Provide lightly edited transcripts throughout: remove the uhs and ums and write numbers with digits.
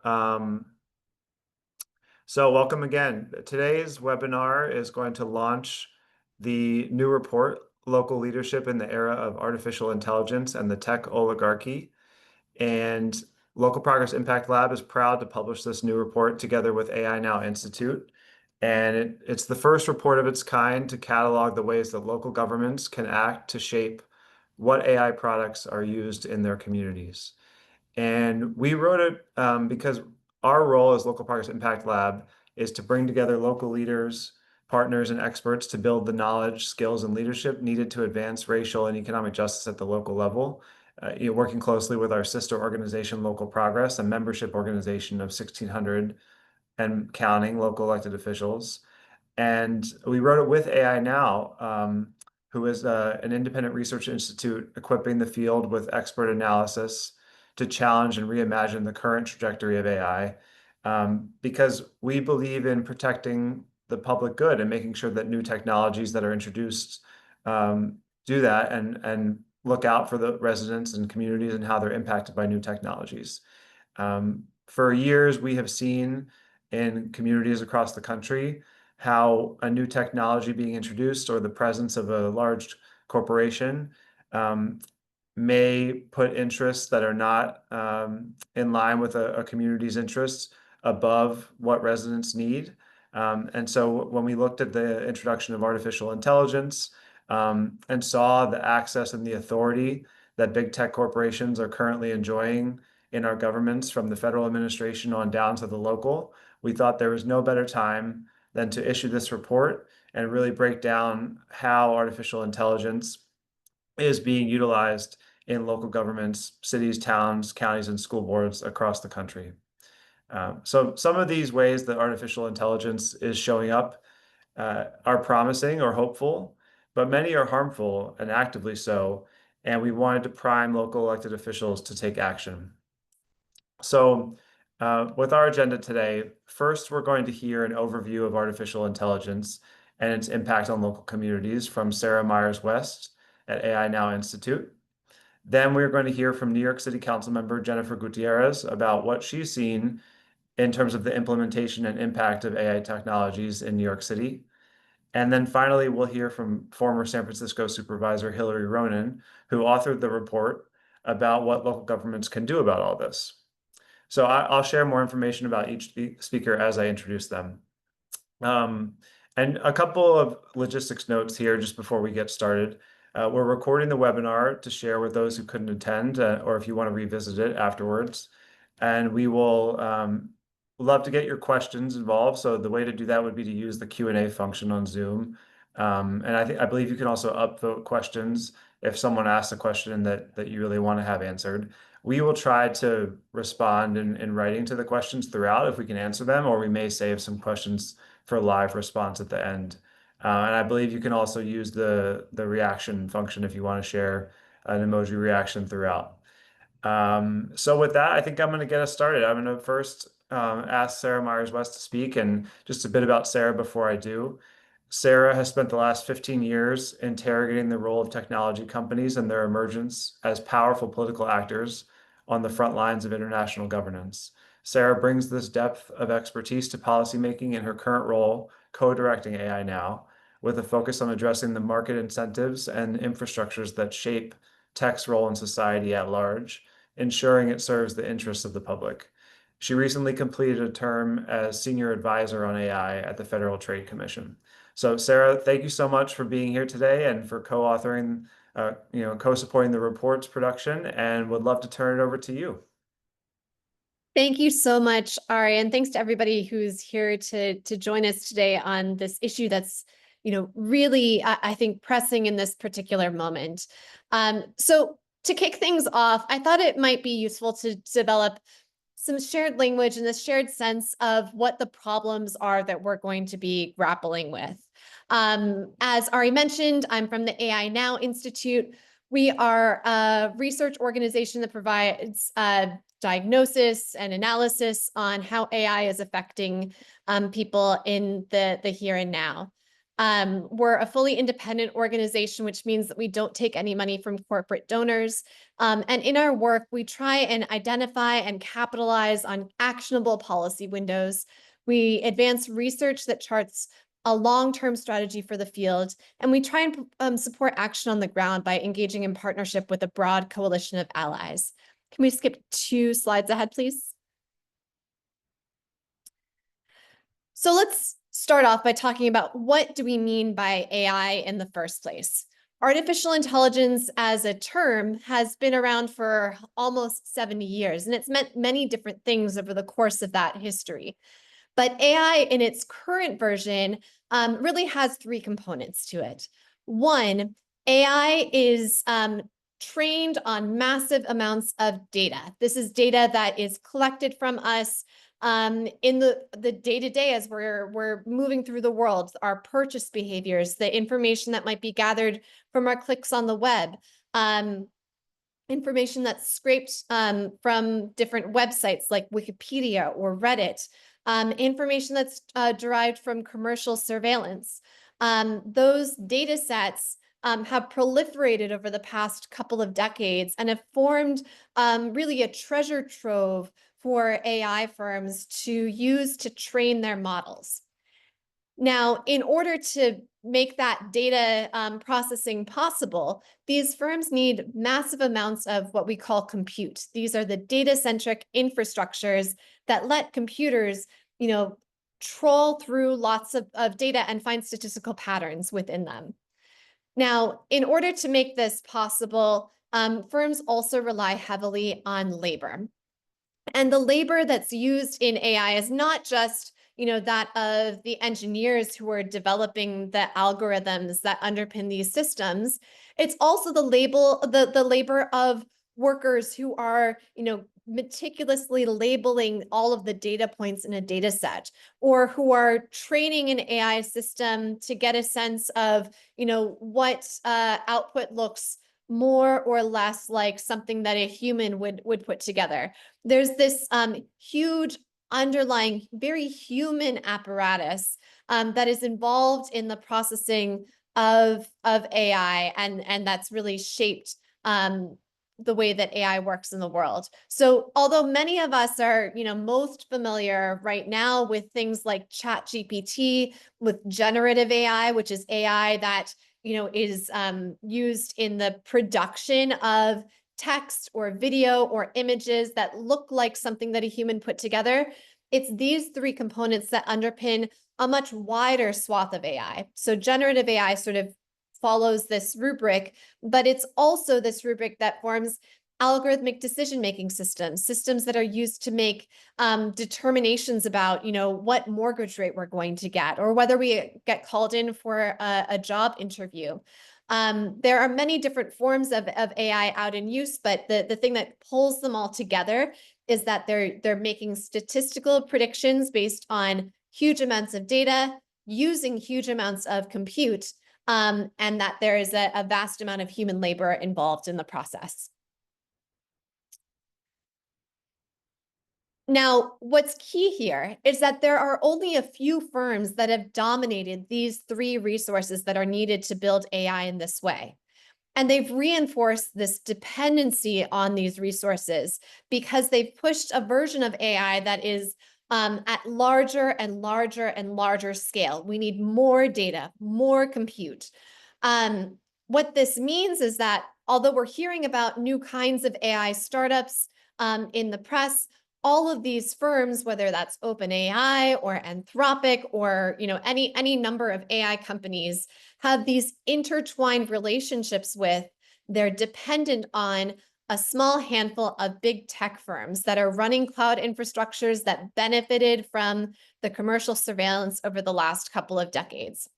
Um, so welcome again. Today's webinar is going to launch the new report, Local Leadership in the Era of Artificial Intelligence and the Tech Oligarchy. And Local Progress Impact Lab is proud to publish this new report together with AI Now Institute. And it's the first report of its kind to catalog the ways that local governments can act to shape what AI products are used in their communities. And we wrote it because our role as Local Progress Impact Lab is to bring together local leaders, partners, and experts to build the knowledge, skills, and leadership needed to advance racial and economic justice at the local level. Working closely with our sister organization, Local Progress, a membership organization of 1,600 and counting local elected officials. And we wrote it with AI Now, who is an independent research institute equipping the field with expert analysis to challenge and reimagine the current trajectory of AI, because we believe in protecting the public good and making sure that new technologies that are introduced do that and look out for the residents and communities and how they're impacted by new technologies. For years, we have seen in communities across the country how a new technology being introduced or the presence of a large corporation may put interests that are not in line with a community's interests above what residents need. And so when we looked at the introduction of artificial intelligence and saw the access and the authority that big tech corporations are currently enjoying in our governments from the federal administration on down to the local, we thought there was no better time than to issue this report and really break down how artificial intelligence is being utilized in local governments, cities, towns, counties, and school boards across the country. So some of these ways that artificial intelligence is showing up are promising or hopeful, but many are harmful and actively so, and we wanted to prime local elected officials to take action. So with our agenda today, first we're going to hear an overview of artificial intelligence and its impact on local communities from Sarah Myers-West at AI Now Institute. Then we're going to hear from New York City Council member Jennifer Gutierrez about what she's seen in terms of the implementation and impact of AI technologies in New York City. And then finally, we'll hear from former San Francisco Supervisor Hillary Ronen, who authored the report about what local governments can do about all this. So I'll share more information about each speaker as I introduce them. And a couple of logistics notes here just before we get started. We're recording the webinar to share with those who couldn't attend, or if you want to revisit it afterwards. And we will love to get your questions involved. So the way to do that would be to use the Q&A function on Zoom. And I believe you can also upvote questions if someone asks a question that you really want to have answered. We will try to respond in writing to the questions throughout if we can answer them, or we may save some questions for live response at the end. And I believe you can also use the reaction function if you want to share an emoji reaction throughout. So with that, I think I'm going to get us started. I'm going to first ask Sarah Myers-West to speak, and just a bit about Sarah before I do. Sarah has spent the last 15 years interrogating the role of technology companies and their emergence as powerful political actors on the front lines of international governance. Sarah brings this depth of expertise to policymaking in her current role, co-directing AI Now, with a focus on addressing the market incentives and infrastructures that shape tech's role in society at large, ensuring it serves the interests of the public. She recently completed a term as senior advisor on AI at the Federal Trade Commission. So Sarah, thank you so much for being here today and for co-authoring, co-supporting the report's production, and would love to turn it over to you. Thank you so much, Ari, and thanks to everybody who's here to join us today on this issue that's, really, I think, pressing in this particular moment. So to kick things off, I thought it might be useful to develop some shared language and a shared sense of what the problems are that we're going to be grappling with. As Ari mentioned, I'm from the AI Now Institute. We are a research organization that provides diagnosis and analysis on how AI is affecting people in the here and now. We're a fully independent organization, which means that we don't take any money from corporate donors. And in our work, we try and identify and capitalize on actionable policy windows. We advance research that charts a long-term strategy for the field, and we try and support action on the ground by engaging in partnership with a broad coalition of allies. Can we skip 2 slides ahead, please? So let's start off by talking about what do we mean by AI in the first place. Artificial intelligence as a term has been around for almost 70 years, and it's meant many different things over the course of that history. But AI in its current version really has 3 components to it. One, AI is trained on massive amounts of data. This is data that is collected from us in the day-to-day as we're moving through the world, our purchase behaviors, the information that might be gathered from our clicks on the web, information that's scraped from different websites like Wikipedia or Reddit, information that's derived from commercial surveillance. Those data sets have proliferated over the past couple of decades and have formed really a treasure trove for AI firms to use to train their models. Now, in order to make that data processing possible, these firms need massive amounts of what we call compute. These are the data-centric infrastructures that let computers, troll through lots of data and find statistical patterns within them. Now, in order to make this possible, firms also rely heavily on labor. And the labor that's used in AI is not just that of the engineers who are developing the algorithms that underpin these systems. It's also the labor of workers who are, meticulously labeling all of the data points in a data set, or who are training an AI system to get a sense of, what output looks more or less like something that a human would put together. There's this huge underlying, very human apparatus that is involved in the processing of AI, and that's really shaped the way that AI works in the world. So although many of us are, most familiar right now with things like ChatGPT, with generative AI, which is AI that, is used in the production of text or video or images that look like something that a human put together, it's these 3 components that underpin a much wider swath of AI. So generative AI sort of follows this rubric, but it's also this rubric that forms algorithmic decision-making systems that are used to make determinations about, what mortgage rate we're going to get, or whether we get called in for a job interview. There are many different forms of AI out in use, but the thing that pulls them all together is that they're making statistical predictions based on huge amounts of data, using huge amounts of compute, and that there is a vast amount of human labor involved in the process. Now, what's key here is that there are only a few firms that have dominated these 3 resources that are needed to build AI in this way. And they've reinforced this dependency on these resources because they've pushed a version of AI that is at larger and larger and larger scale. We need more data, more compute. What this means is that although we're hearing about new kinds of AI startups in the press, all of these firms, whether that's OpenAI or Anthropic or any number of AI companies, have these intertwined relationships with, they're dependent on a small handful of big tech firms that are running cloud infrastructures that benefited from the commercial surveillance over the last couple of decades.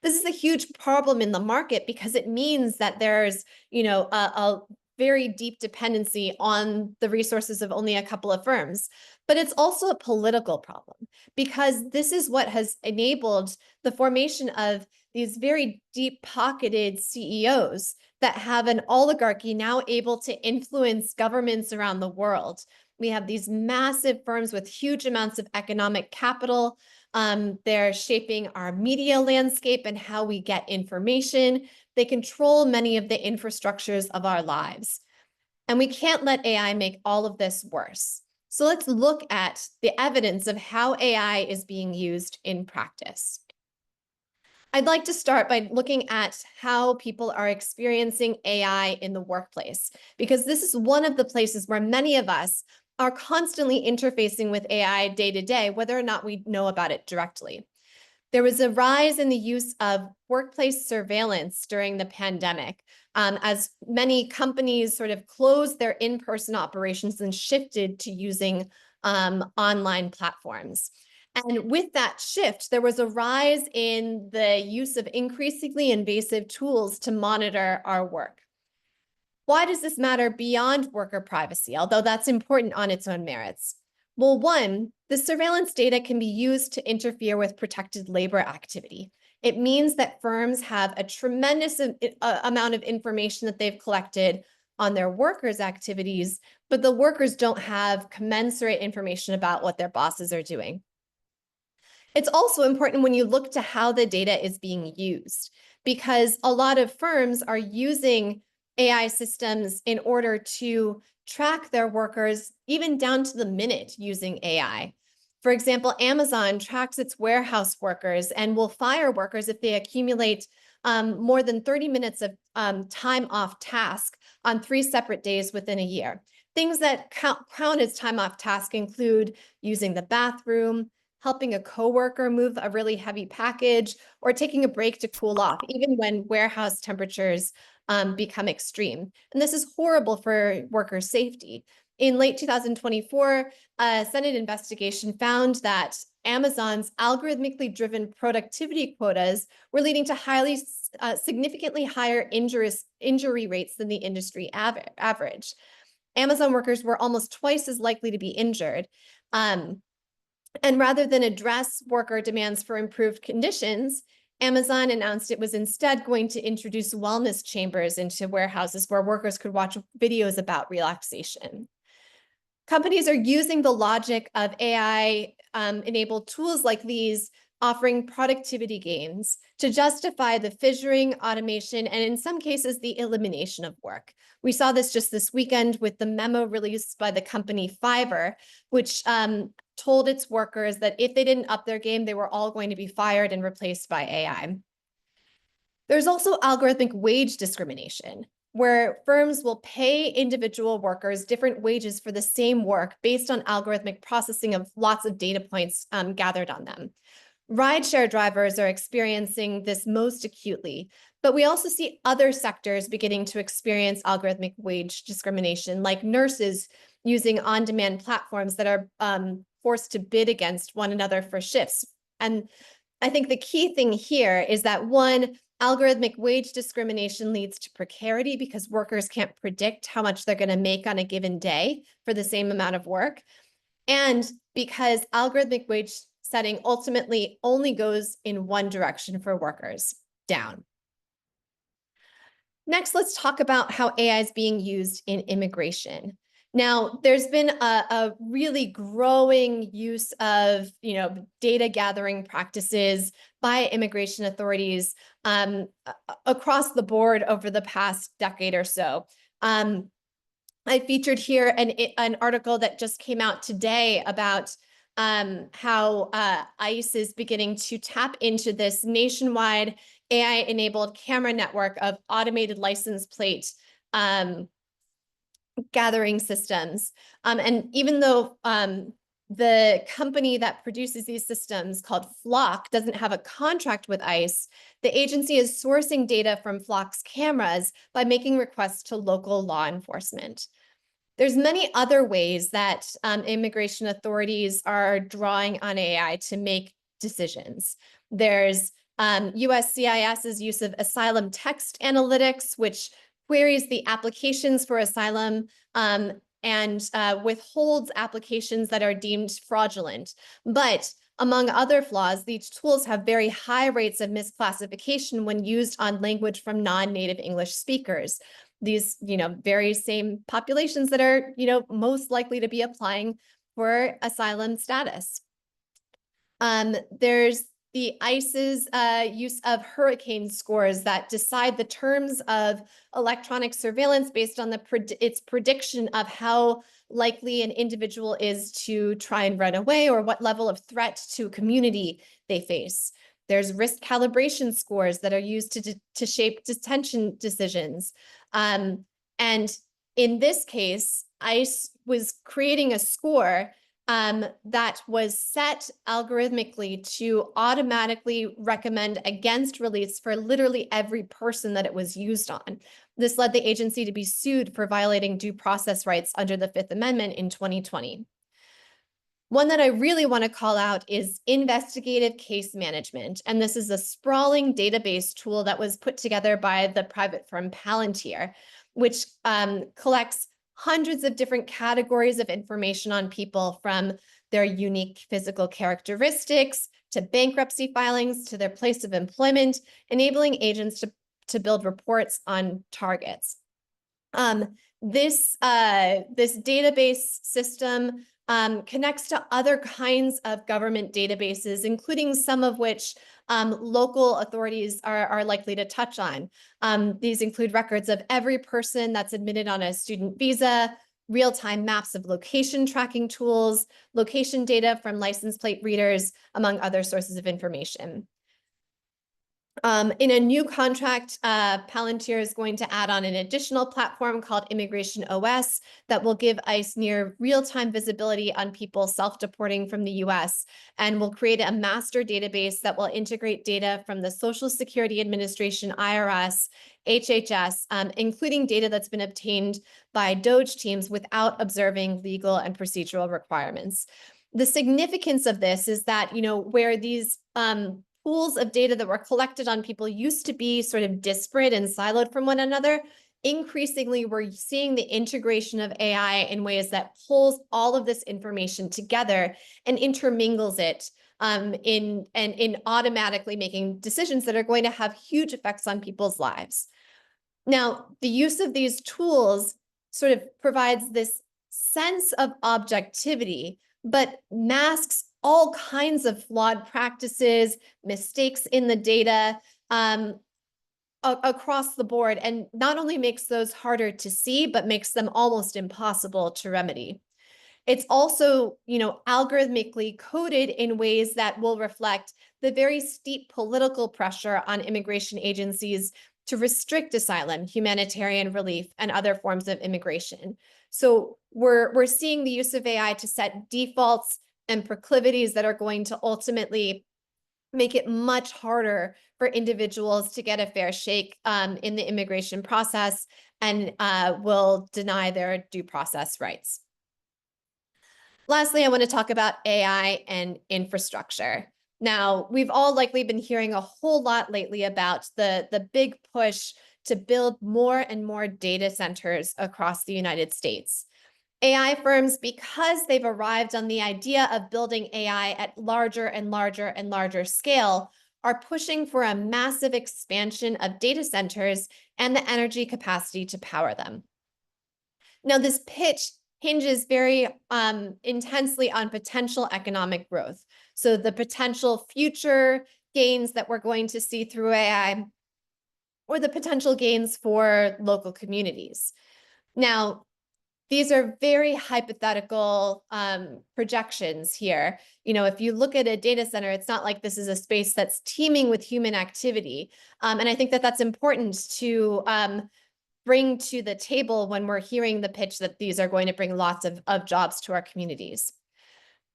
This is a huge problem in the market because it means that there's, a very deep dependency on the resources of only a couple of firms. But it's also a political problem because this is what has enabled the formation of these very deep-pocketed CEOs that have an oligarchy now able to influence governments around the world. We have these massive firms with huge amounts of economic capital. They're shaping our media landscape and how we get information. They control many of the infrastructures of our lives. And we can't let AI make all of this worse. So let's look at the evidence of how AI is being used in practice. I'd like to start by looking at how people are experiencing AI in the workplace, because this is one of the places where many of us are constantly interfacing with AI day to day, whether or not we know about it directly. There was a rise in the use of workplace surveillance during the pandemic, as many companies sort of closed their in-person operations and shifted to using online platforms. And with that shift, there was a rise in the use of increasingly invasive tools to monitor our work. Why does this matter beyond worker privacy, although that's important on its own merits? Well, one, the surveillance data can be used to interfere with protected labor activity. It means that firms have a tremendous amount of information that they've collected on their workers' activities, but the workers don't have commensurate information about what their bosses are doing. It's also important when you look to how the data is being used, because a lot of firms are using AI systems in order to track their workers, even down to the minute using AI. For example, Amazon tracks its warehouse workers and will fire workers if they accumulate more than 30 minutes of time off task on 3 separate days within a year. Things that count as time off task include using the bathroom, helping a coworker move a really heavy package, or taking a break to cool off, even when warehouse temperatures become extreme. And this is horrible for worker safety. In late 2024, a Senate investigation found that Amazon's algorithmically driven productivity quotas were leading to significantly higher injury rates than the industry average. Amazon workers were almost twice as likely to be injured. And rather than address worker demands for improved conditions, Amazon announced it was instead going to introduce wellness chambers into warehouses where workers could watch videos about relaxation. Companies are using the logic of AI-enabled tools like these, offering productivity gains to justify the fissuring, automation, and in some cases, the elimination of work. We saw this just this weekend with the memo released by the company Fiverr, which told its workers that if they didn't up their game, they were all going to be fired and replaced by AI. There's also algorithmic wage discrimination, where firms will pay individual workers different wages for the same work based on algorithmic processing of lots of data points gathered on them. Rideshare drivers are experiencing this most acutely, but we also see other sectors beginning to experience algorithmic wage discrimination, like nurses using on-demand platforms that are forced to bid against one another for shifts. And I think the key thing here is that, one, algorithmic wage discrimination leads to precarity because workers can't predict how much they're going to make on a given day for the same amount of work. And because algorithmic wage setting ultimately only goes in one direction for workers, down. Next, let's talk about how AI is being used in immigration. Now, there's been a really growing use of data gathering practices by immigration authorities across the board over the past decade or so. I featured here an article that just came out today about how ICE is beginning to tap into this nationwide AI-enabled camera network of automated license plate gathering systems. And even though the company that produces these systems, called Flock, doesn't have a contract with ICE, the agency is sourcing data from Flock's cameras by making requests to local law enforcement. There's many other ways that immigration authorities are drawing on AI to make decisions. There's USCIS's use of asylum text analytics, which queries the applications for asylum and withholds applications that are deemed fraudulent. But among other flaws, these tools have very high rates of misclassification when used on language from non-native English speakers. these, very same populations that are, most likely to be applying for asylum status. There's the ICE's use of hurricane scores that decide the terms of electronic surveillance based on its prediction of how likely an individual is to try and run away or what level of threat to a community they face. There's risk calibration scores that are used to shape detention decisions. And in this case, ICE was creating a score that was set algorithmically to automatically recommend against release for literally every person that it was used on. This led the agency to be sued for violating due process rights under the Fifth Amendment in 2020. One that I really want to call out is investigative case management. And this is a sprawling database tool that was put together by the private firm Palantir, which collects hundreds of different categories of information on people, from their unique physical characteristics to bankruptcy filings to their place of employment, enabling agents to build reports on targets. This database system connects to other kinds of government databases, including some of which local authorities are likely to touch on. These include records of every person that's admitted on a student visa, real-time maps of location tracking tools, location data from license plate readers, among other sources of information. In a new contract, Palantir is going to add on an additional platform called Immigration OS that will give ICE near real-time visibility on people self-deporting from the US, and will create a master database that will integrate data from the Social Security Administration, IRS, HHS, including data that's been obtained by DOJ teams without observing legal and procedural requirements. The significance of this is that, where these pools of data that were collected on people used to be sort of disparate and siloed from one another, increasingly we're seeing the integration of AI in ways that pulls all of this information together and intermingles it in automatically making decisions that are going to have huge effects on people's lives. Now, the use of these tools sort of provides this sense of objectivity, but masks all kinds of flawed practices, mistakes in the data across the board, and not only makes those harder to see, but makes them almost impossible to remedy. It's also, algorithmically coded in ways that will reflect the very steep political pressure on immigration agencies to restrict asylum, humanitarian relief, and other forms of immigration. So we're seeing the use of AI to set defaults and proclivities that are going to ultimately make it much harder for individuals to get a fair shake in the immigration process, and will deny their due process rights. Lastly, I want to talk about AI and infrastructure. Now, we've all likely been hearing a whole lot lately about the big push to build more and more data centers across the United States. AI firms, because they've arrived on the idea of building AI at larger and larger and larger scale, are pushing for a massive expansion of data centers and the energy capacity to power them. Now, this pitch hinges very intensely on potential economic growth. So the potential future gains that we're going to see through AI, or the potential gains for local communities. Now, these are very hypothetical projections here. If you look at a data center, it's not like this is a space that's teeming with human activity. And I think that that's important to bring to the table when we're hearing the pitch that these are going to bring lots of jobs to our communities.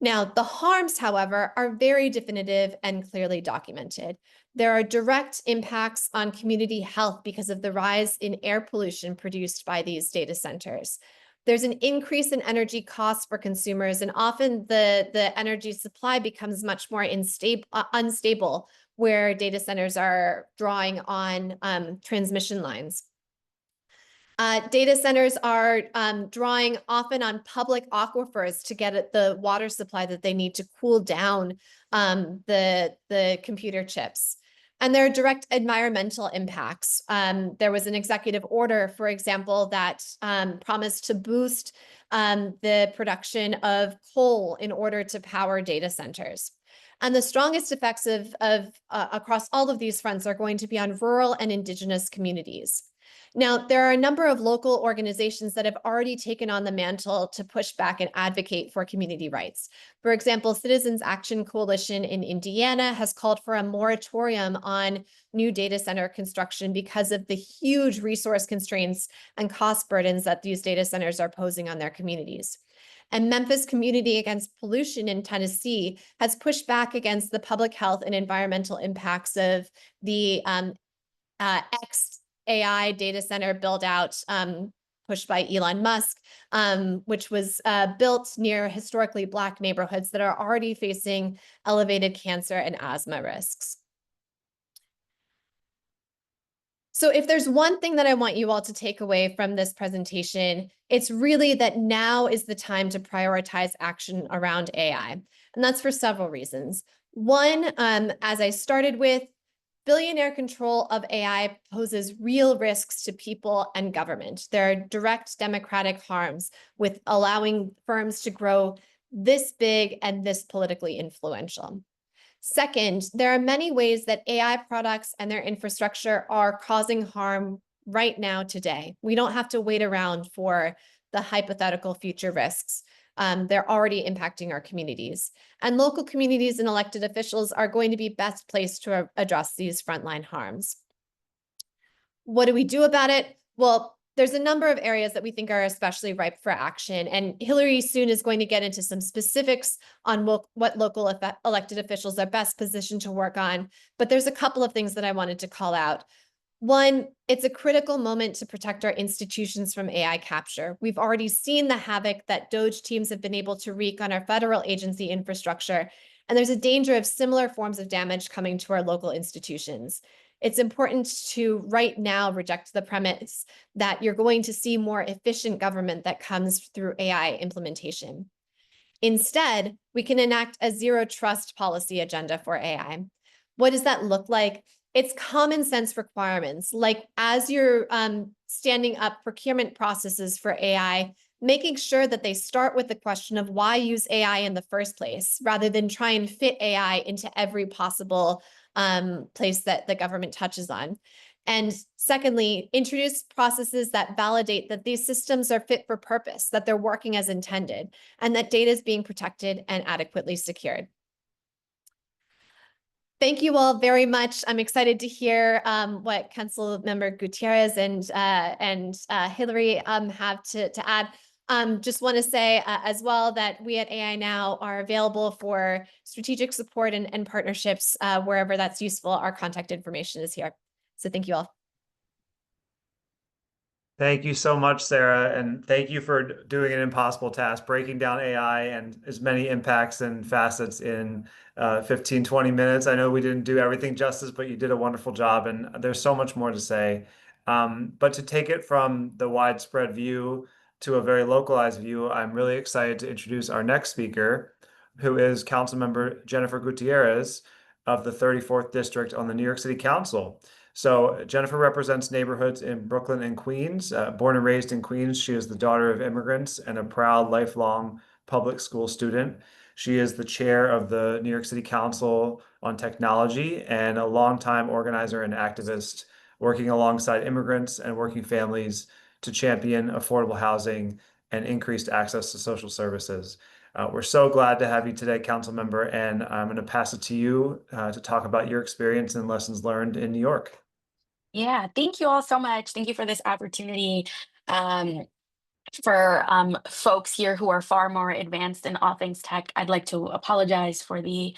Now, the harms, however, are very definitive and clearly documented. There are direct impacts on community health because of the rise in air pollution produced by these data centers. There's an increase in energy costs for consumers, and often the energy supply becomes much more unstable where data centers are drawing on transmission lines. Data centers are drawing often on public aquifers to get at the water supply that they need to cool down the computer chips. And there are direct environmental impacts. There was an executive order, for example, that promised to boost the production of coal in order to power data centers. And the strongest effects of across all of these fronts are going to be on rural and indigenous communities. Now, there are a number of local organizations that have already taken on the mantle to push back and advocate for community rights. For example, Citizens Action Coalition in Indiana has called for a moratorium on new data center construction because of the huge resource constraints and cost burdens that these data centers are posing on their communities. And Memphis Community Against Pollution in Tennessee has pushed back against the public health and environmental impacts of the AI data center build out pushed by Elon Musk, which was built near historically Black neighborhoods that are already facing elevated cancer and asthma risks. So if there's one thing that I want you all to take away from this presentation, it's really that now is the time to prioritize action around AI. And that's for several reasons. One, as I started with, billionaire control of AI poses real risks to people and government. There are direct democratic harms with allowing firms to grow this big and this politically influential. Second, there are many ways that AI products and their infrastructure are causing harm right now today. We don't have to wait around for the hypothetical future risks. They're already impacting our communities. And local communities and elected officials are going to be best placed to address these frontline harms. What do we do about it? Well, there's a number of areas that we think are especially ripe for action. And Hillary soon is going to get into some specifics on what local elected officials are best positioned to work on. But there's a couple of things that I wanted to call out. One, it's a critical moment to protect our institutions from AI capture. We've already seen the havoc that DOGE teams have been able to wreak on our federal agency infrastructure, and there's a danger of similar forms of damage coming to our local institutions. It's important to right now reject the premise that you're going to see more efficient government that comes through AI implementation. Instead, we can enact a zero trust policy agenda for AI. What does that look like? It's common sense requirements, like as you're standing up procurement processes for AI, making sure that they start with the question of why use AI in the first place, rather than try and fit AI into every possible place that the government touches on. And secondly, introduce processes that validate that these systems are fit for purpose, that they're working as intended, and that data is being protected and adequately secured. Thank you all very much. I'm excited to hear what Councilmember Gutierrez and Hillary have to add. Just want to say as well that we at AI Now are available for strategic support and partnerships wherever that's useful. Our contact information is here. So thank you all. Thank you so much, Sarah, and thank you for doing an impossible task, breaking down AI and as many impacts and facets in 15, 20 minutes. I know we didn't do everything justice, but you did a wonderful job, and there's so much more to say. But to take it from the widespread view to a very localized view, I'm really excited to introduce our next speaker, who is Councilmember Jennifer Gutierrez of the 34th District on the New York City Council. So Jennifer represents neighborhoods in Brooklyn and Queens. Born and raised in Queens, she is the daughter of immigrants and a proud lifelong public school student. She is the chair of the New York City Council on Technology and a longtime organizer and activist working alongside immigrants and working families to champion affordable housing and increased access to social services. We're so glad to have you today, Council Member, and I'm going to pass it to you to talk about your experience and lessons learned in New York. Yeah, thank you all so much. Thank you for this opportunity. Um, for folks here who are far more advanced in all things tech, I'd like to apologize for the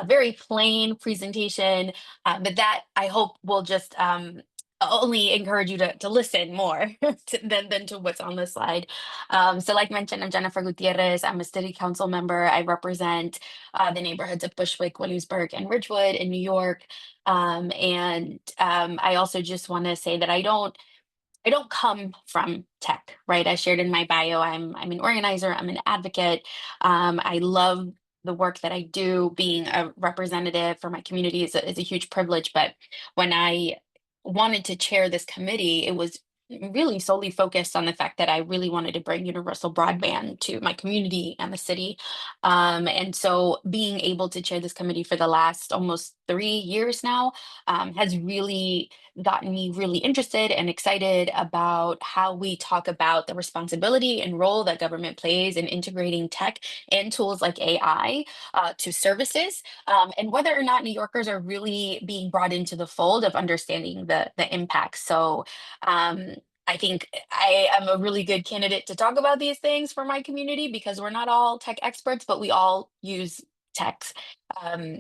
very plain presentation, but that I hope will just only encourage you to listen more than to what's on the slide. So like mentioned, I'm Jennifer Gutierrez. I'm a city council member. I represent the neighborhoods of Bushwick, Williamsburg, and Ridgewood in New York. I also just want to say that I don't come from tech, right? I shared in my bio, I'm an organizer, I'm an advocate. I love the work that I do, being a representative for my community is a huge privilege. But when I wanted to chair this committee, it was really solely focused on the fact that I really wanted to bring universal broadband to my community and the city. And so being able to chair this committee for the last almost 3 years now has really gotten me really interested and excited about how we talk about the responsibility and role that government plays in integrating tech and tools like AI to services, and whether or not New Yorkers are really being brought into the fold of understanding the impact. So I think I am a really good candidate to talk about these things for my community because we're not all tech experts, but we all use tech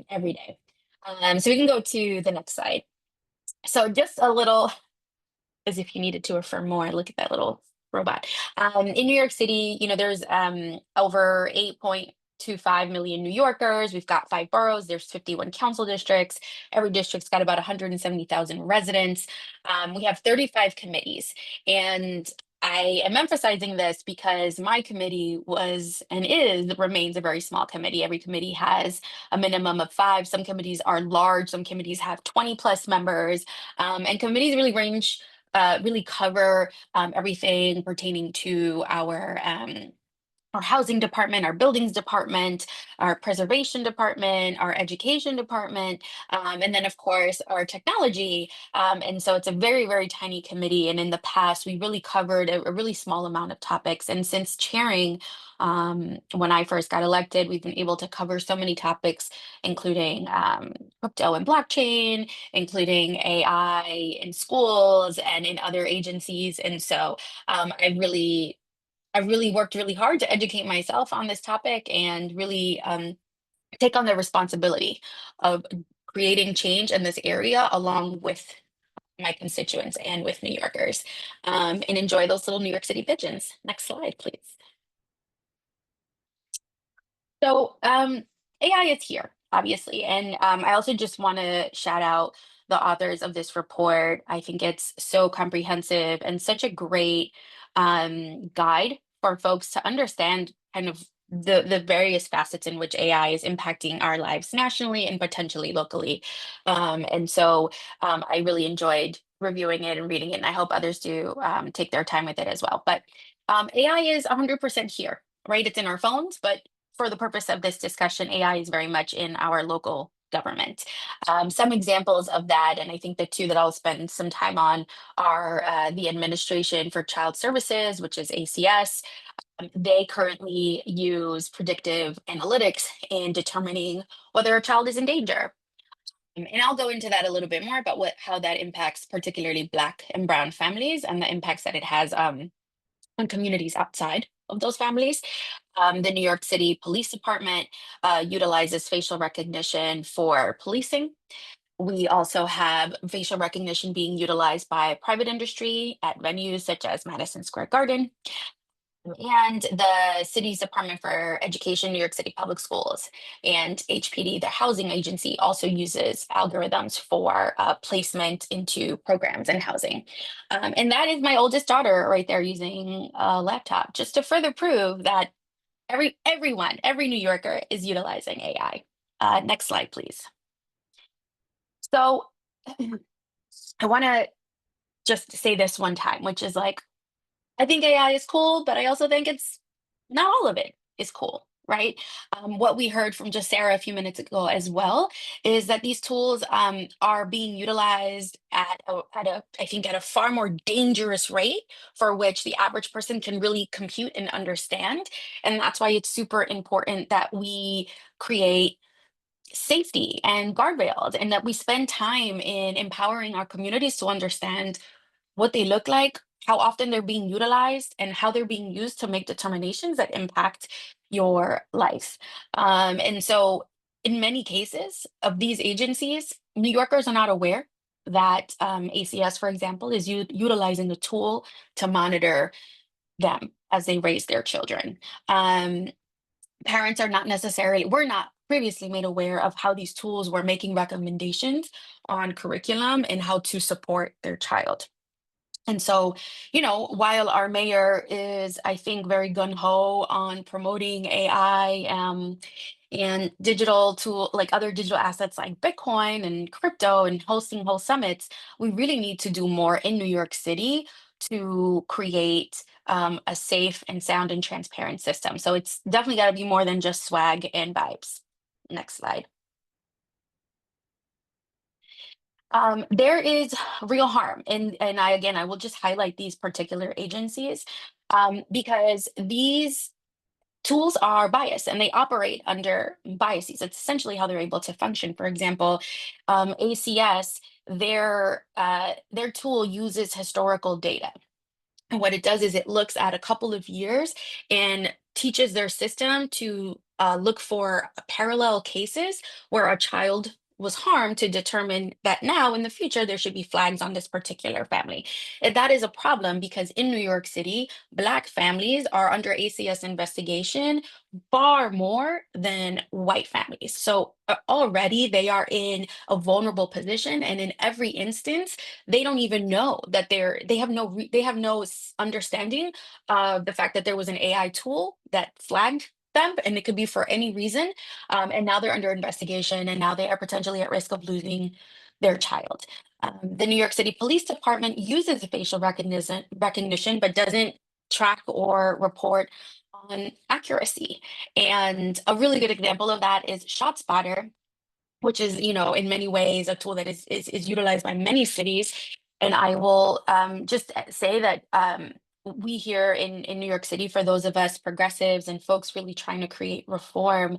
every day. So we can go to the next slide. So just a little, as if you needed to affirm more, look at that little robot. In New York City, there's over 8.25 million New Yorkers. We've got 5 boroughs. There's 51 council districts. Every district's got about 170,000 residents. We have 35 committees. And I am emphasizing this because my committee remains a very small committee. Every committee has a minimum of 5. Some committees are large. Some committees have 20 plus members. And committees really cover everything pertaining to our housing department, our buildings department, our preservation department, our education department, and then of course our technology. And so it's a very, very tiny committee. And in the past, we really covered a really small amount of topics. And since chairing, when I first got elected, we've been able to cover so many topics, including crypto and blockchain, including AI in schools and in other agencies. And so I really worked really hard to educate myself on this topic and really take on the responsibility of creating change in this area along with my constituents and with New Yorkers, and enjoy those little New York City pigeons. Next slide, please. So AI is here, obviously. And I also just want to shout out the authors of this report. I think it's so comprehensive and such a great guide for folks to understand kind of the various facets in which AI is impacting our lives nationally and potentially locally. And so I really enjoyed reviewing it and reading it, and I hope others do take their time with it as well. But AI is 100% here, right? It's in our phones, but for the purpose of this discussion, AI is very much in our local government. Some examples of that, and I think the 2 that I'll spend some time on are the Administration for Child Services, which is ACS. They currently use predictive analytics in determining whether a child is in danger. And I'll go into that a little bit more about how that impacts particularly Black and Brown families and the impacts that it has on communities outside of those families. The New York City Police Department utilizes facial recognition for policing. We also have facial recognition being utilized by private industry at venues such as Madison Square Garden. And the city's Department for Education, New York City Public Schools, and HPD, the housing agency, also uses algorithms for placement into programs and housing. And that is my oldest daughter right there using a laptop, just to further prove that every New Yorker is utilizing AI. Next slide, please. So I want to just say this one time, which is like, I think AI is cool, but I also think it's not all of it is cool, right? What we heard from just Sarah a few minutes ago as well is that these tools are being utilized at a far more dangerous rate for which the average person can really compute and understand. And that's why it's super important that we create safety and guardrails and that we spend time in empowering our communities to understand what they look like, how often they're being utilized, and how they're being used to make determinations that impact your life. And so, in many cases of these agencies, New Yorkers are not aware that ACS, for example, is utilizing the tool to monitor them as they raise their children. Parents were not previously made aware of how these tools were making recommendations on curriculum and how to support their child. And so, while our mayor is, I think, very gung ho on promoting AI, and digital tool like other digital assets like Bitcoin and crypto and hosting whole summits, we really need to do more in New York City to create a safe and sound and transparent system. So it's definitely got to be more than just swag and vibes. Next slide. There is real harm, and I will just highlight these particular agencies because these tools are biased and they operate under biases. It's essentially how they're able to function. For example, ACS, their tool uses historical data. And what it does is it looks at a couple of years and teaches their system to look for parallel cases where a child was harmed to determine that now in the future there should be flags on this particular family. And that is a problem because in New York City, Black families are under ACS investigation far more than white families. So already they are in a vulnerable position. And in every instance, they don't even know that they have no understanding of the fact that there was an AI tool that flagged them, and it could be for any reason. And now they're under investigation, and now they are potentially at risk of losing their child. The New York City Police Department uses facial recognition, but doesn't track or report on accuracy. And a really good example of that is ShotSpotter, which is, in many ways a tool that is utilized by many cities. And I will just say that we here in New York City, for those of us progressives and folks really trying to create reform,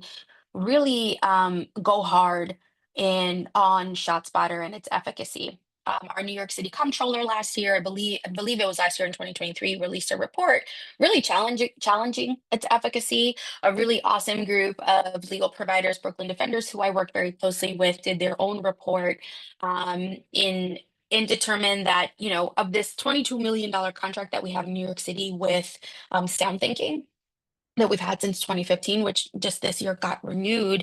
really go hard on ShotSpotter and its efficacy. Our New York City comptroller last year, I believe it was last year in 2023, released a report really challenging its efficacy. A really awesome group of legal providers, Brooklyn Defenders, who I work very closely with, did their own report in and determined that, of this $22 million contract that we have in New York City with Sound Thinking, that we've had since 2015, which just this year got renewed,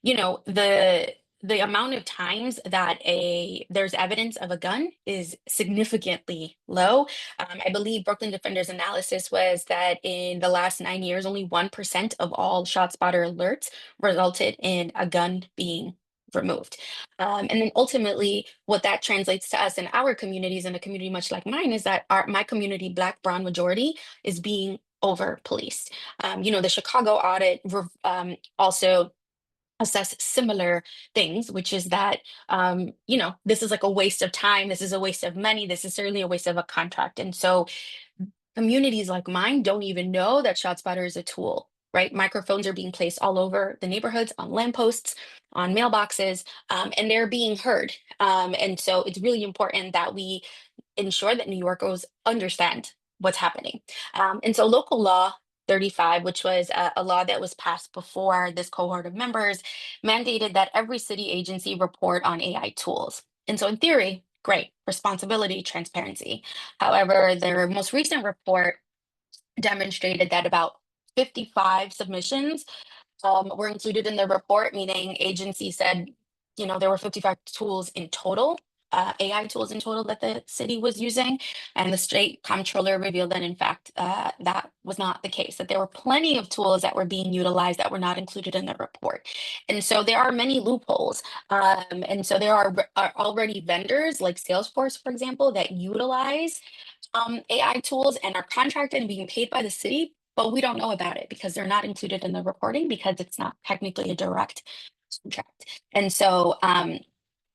the amount of times that there's evidence of a gun is significantly low. I believe Brooklyn Defenders analysis was that in the last 9 years, only 1% of all ShotSpotter alerts resulted in a gun being removed. And then ultimately, what that translates to us in our communities, and a community much like mine, is that my community, Black, Brown majority, is being over policed. The Chicago audit also assess similar things, which is that, this is like a waste of time. This is a waste of money. This is certainly a waste of a contract. And so communities like mine don't even know that ShotSpotter is a tool, right? Microphones are being placed all over the neighborhoods, on lampposts, on mailboxes, and they're being heard. And so it's really important that we ensure that New Yorkers understand what's happening. And so local law 35, which was a law that was passed before this cohort of members, mandated that every city agency report on AI tools. And so in theory, great, responsibility, transparency. However, their most recent report demonstrated that about 55 submissions were included in the report, meaning agency said, there were 55 tools in total, AI tools in total that the city was using. And the state comptroller revealed that, in fact, that was not the case, that there were plenty of tools that were being utilized that were not included in the report. And so there are many loopholes. And so there are already vendors like Salesforce, for example, that utilize AI tools and are contracted and being paid by the city, but we don't know about it because they're not included in the reporting because it's not technically a direct contract. And so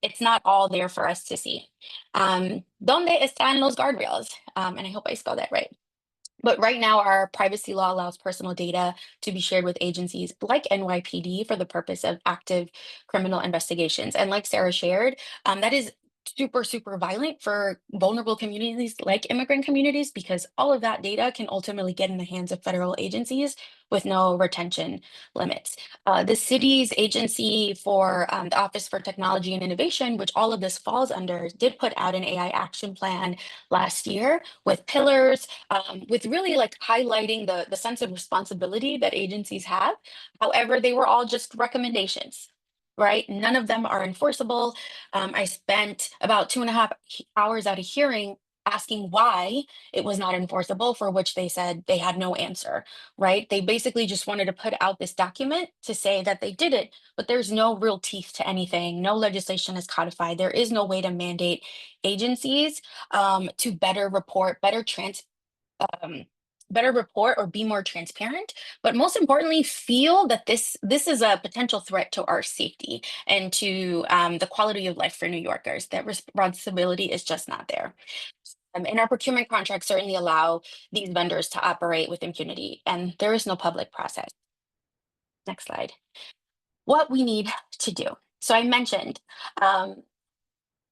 it's not all there for us to see. ¿Dónde están los guardrails? And I hope I spelled that right. But right now, our privacy law allows personal data to be shared with agencies like NYPD for the purpose of active criminal investigations. And like Sarah shared, that is super, super violent for vulnerable communities like immigrant communities, because all of that data can ultimately get in the hands of federal agencies with no retention limits. The city's agency for the Office for Technology and Innovation, which all of this falls under, did put out an AI action plan last year with pillars, with really like highlighting the sense of responsibility that agencies have. However, they were all just recommendations, right? None of them are enforceable. I spent about 2.5 hours at a hearing asking why it was not enforceable, for which they said they had no answer, right? They basically just wanted to put out this document to say that they did it, but there's no real teeth to anything. No legislation is codified. There is no way to mandate agencies to um, better report or be more transparent, but most importantly, feel that this is a potential threat to our safety and to the quality of life for New Yorkers. That responsibility is just not there. And our procurement contracts certainly allow these vendors to operate with impunity, and there is no public process. Next slide. What we need to do. So I mentioned um,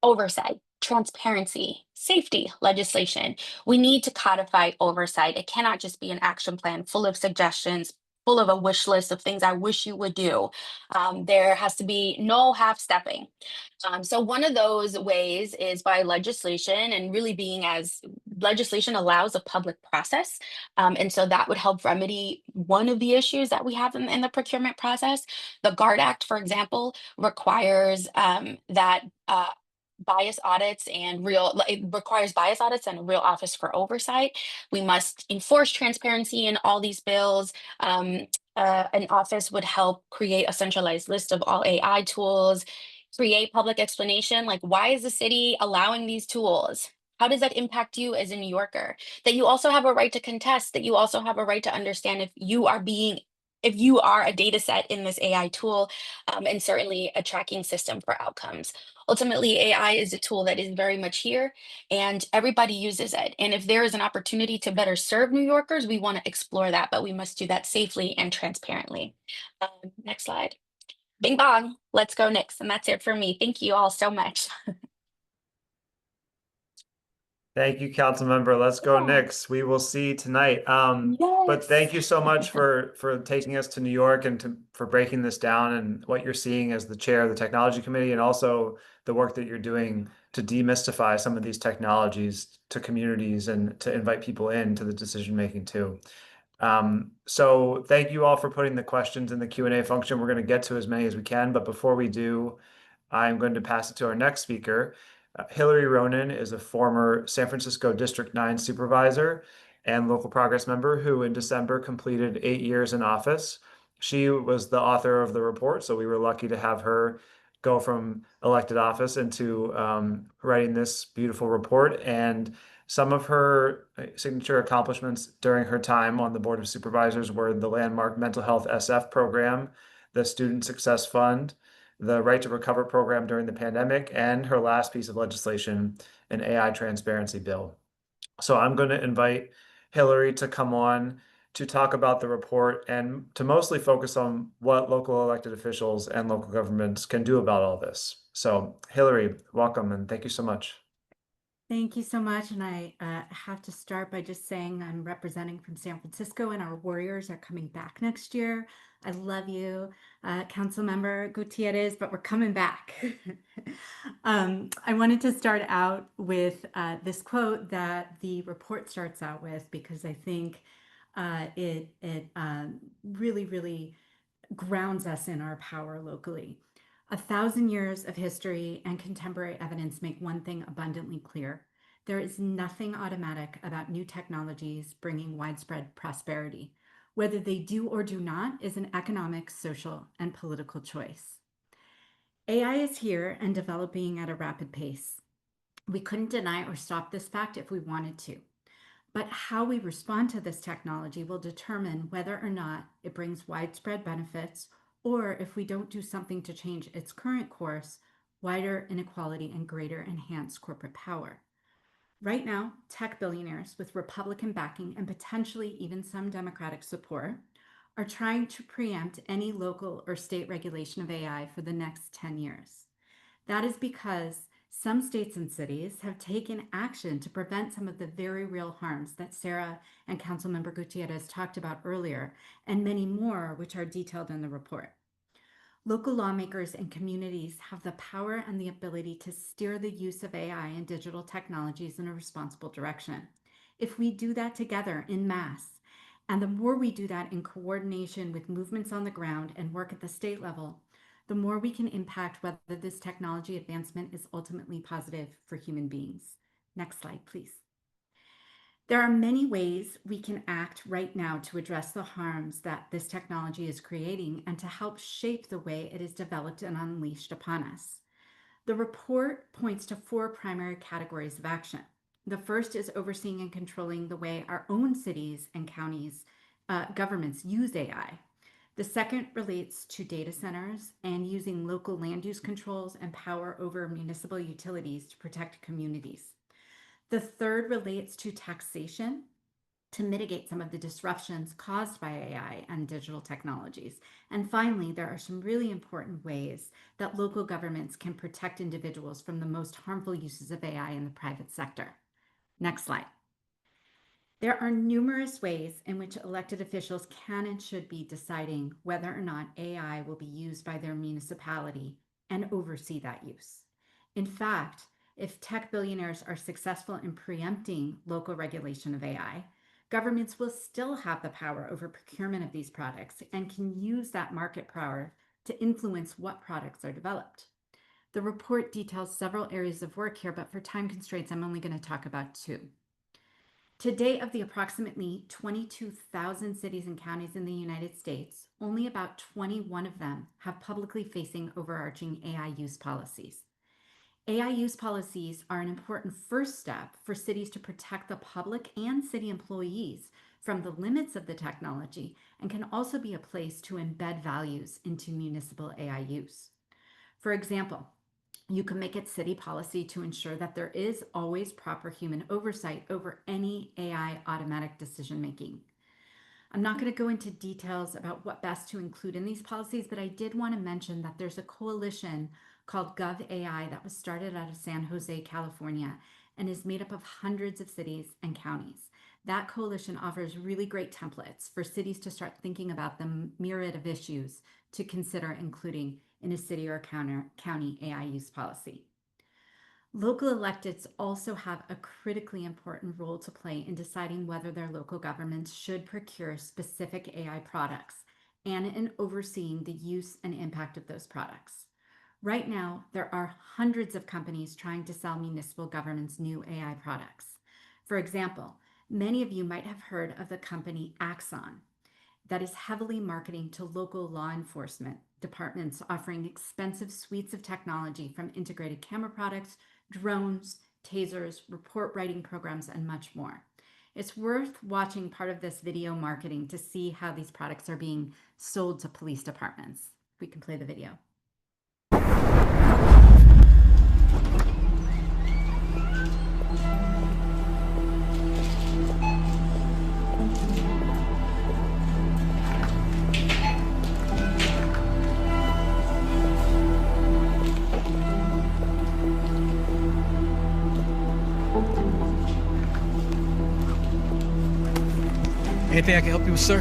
oversight, transparency, safety legislation. We need to codify oversight. It cannot just be an action plan full of suggestions, full of a wish list of things I wish you would do. There has to be no half stepping. So one of those ways is by legislation, and really being as legislation allows a public process. And so that would help remedy one of the issues that we have in the procurement process. The GUARD Act, for example, requires that it requires bias audits and a real office for oversight. We must enforce transparency in all these bills. An office would help create a centralized list of all AI tools, create public explanation, like why is the city allowing these tools? How does that impact you as a New Yorker? That you also have a right to contest, that you also have a right to understand if you are a data set in this AI tool, and certainly a tracking system for outcomes. Ultimately, AI is a tool that is very much here and everybody uses it. And if there is an opportunity to better serve New Yorkers, we want to explore that, but we must do that safely and transparently. Next slide. Bing bong, let's go Knicks. And that's it for me. Thank you all so much. Thank you, Councilmember. Let's go Yeah. Knicks. We will see tonight. But Yes. thank you so much for taking us to New York and for breaking this down and what you're seeing as the chair of the technology committee, and also the work that you're doing to demystify some of these technologies to communities and to invite people into the decision making too. So thank you all for putting the questions in the Q&A function. We're going to get to as many as we can, but before we do, I'm going to pass it to our next speaker. Hillary Ronen is a former San Francisco District 9 supervisor and local progress member who in December completed 8 years in office. She was the author of the report, so we were lucky to have her go from elected office into writing this beautiful report. And some of her signature accomplishments during her time on the Board of Supervisors were the landmark Mental Health SF program, the Student Success Fund, the Right to Recover program during the pandemic, and her last piece of legislation, an AI transparency bill. So I'm going to invite Hillary to come on to talk about the report and to mostly focus on what local elected officials and local governments can do about all this. So Hillary, welcome and thank you so much. Thank you so much. And I have to start by just saying I'm representing from San Francisco and our Warriors are coming back next year. I love you, Councilmember Gutierrez, but we're coming back. I wanted to start out with this quote that the report starts out with, because I think it really, really grounds us in our power locally. 1,000 years of history and contemporary evidence make one thing abundantly clear. There is nothing automatic about new technologies bringing widespread prosperity. Whether they do or do not is an economic, social, and political choice. AI is here and developing at a rapid pace. We couldn't deny or stop this fact if we wanted to. But how we respond to this technology will determine whether or not it brings widespread benefits, or if we don't do something to change its current course, wider inequality and greater enhanced corporate power. Right now, tech billionaires with Republican backing and potentially even some Democratic support are trying to preempt any local or state regulation of AI for the next 10 years. That is because some states and cities have taken action to prevent some of the very real harms that Sarah and Councilmember Gutierrez talked about earlier, and many more which are detailed in the report. Local lawmakers and communities have the power and the ability to steer the use of AI and digital technologies in a responsible direction. If we do that together en masse, and the more we do that in coordination with movements on the ground and work at the state level, the more we can impact whether this technology advancement is ultimately positive for human beings. Next slide, please. There are many ways we can act right now to address the harms that this technology is creating and to help shape the way it is developed and unleashed upon us. The report points to 4 primary categories of action. The first is overseeing and controlling the way our own cities and counties, governments use AI. The second relates to data centers and using local land use controls and power over municipal utilities to protect communities. The third relates to taxation to mitigate some of the disruptions caused by AI and digital technologies. And finally, there are some really important ways that local governments can protect individuals from the most harmful uses of AI in the private sector. Next slide. There are numerous ways in which elected officials can and should be deciding whether or not AI will be used by their municipality and oversee that use. In fact, if tech billionaires are successful in preempting local regulation of AI, governments will still have the power over procurement of these products and can use that market power to influence what products are developed. The report details several areas of work here, but for time constraints, I'm only going to talk about 2. To date, of the approximately 22,000 cities and counties in the United States, only about 21 of them have publicly facing overarching AI use policies. AI use policies are an important first step for cities to protect the public and city employees from the limits of the technology and can also be a place to embed values into municipal AI use. For example, you can make it city policy to ensure that there is always proper human oversight over any AI automatic decision making. I'm not going to go into details about what best to include in these policies, but I did want to mention that there's a coalition called GovAI that was started out of San Jose, California, and is made up of hundreds of cities and counties. That coalition offers really great templates for cities to start thinking about the myriad of issues to consider including in a city or county AI use policy. Local electeds also have a critically important role to play in deciding whether their local governments should procure specific AI products and in overseeing the use and impact of those products. Right now, there are hundreds of companies trying to sell municipal governments new AI products. For example, many of you might have heard of the company Axon that is heavily marketing to local law enforcement departments, offering expensive suites of technology from integrated camera products, drones, tasers, report writing programs, and much more. It's worth watching part of this video marketing to see how these products are being sold to police departments. We can play the video. Anything I can help you with, sir?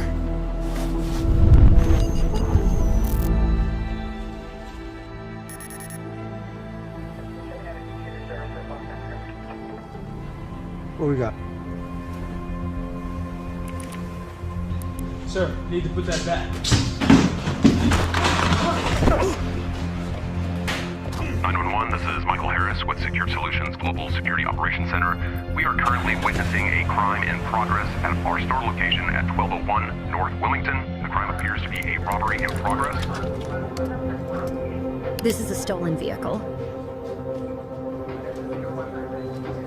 What we got? Sir, need to put that back. 911, this is Michael Harris with Secure Solutions Global Security Operations Center. We are currently witnessing a crime in progress at our store location at 1201 North Wilmington. The crime appears to be a robbery in progress. This is a stolen vehicle.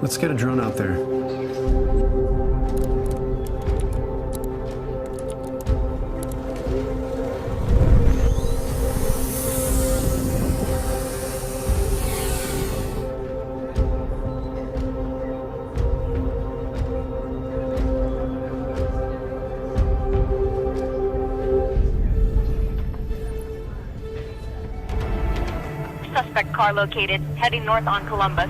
Let's get a drone out there. Suspect car located, heading north on Columbus.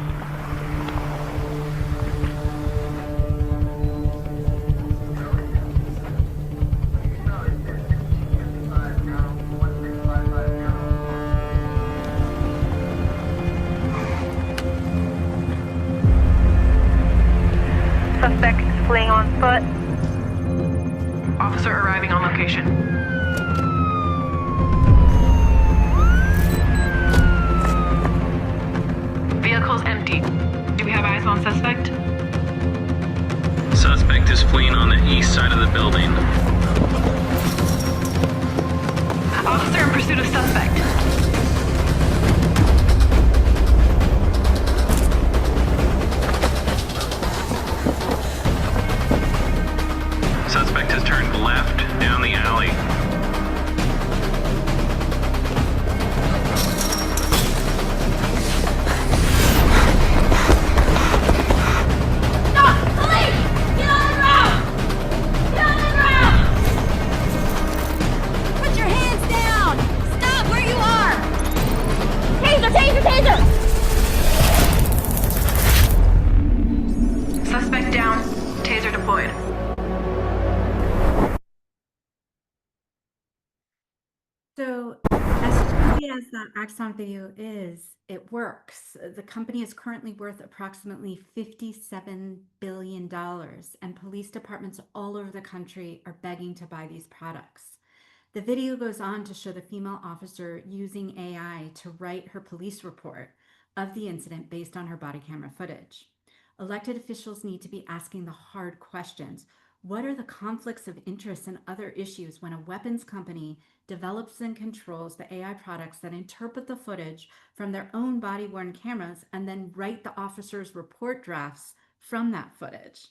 Suspect is fleeing on foot. Officer arriving on location. Vehicle's empty. Do we have eyes on suspect? building. Officer in pursuit of suspect. Suspect has turned left down the alley. Stop! Police! Get on the ground! Get on the ground! Put your hands down! Stop where you are! Taser! Taser! Taser! Suspect down. Taser deployed. So as tricky as that Axon video is, it works. The company is currently worth approximately $57 billion, and police departments all over the country are begging to buy these products. The video goes on to show the female officer using AI to write her police report of the incident based on her body camera footage. Elected officials need to be asking the hard questions. What are the conflicts of interest and other issues when a weapons company develops and controls the AI products that interpret the footage from their own body-worn cameras and then write the officers' report drafts from that footage?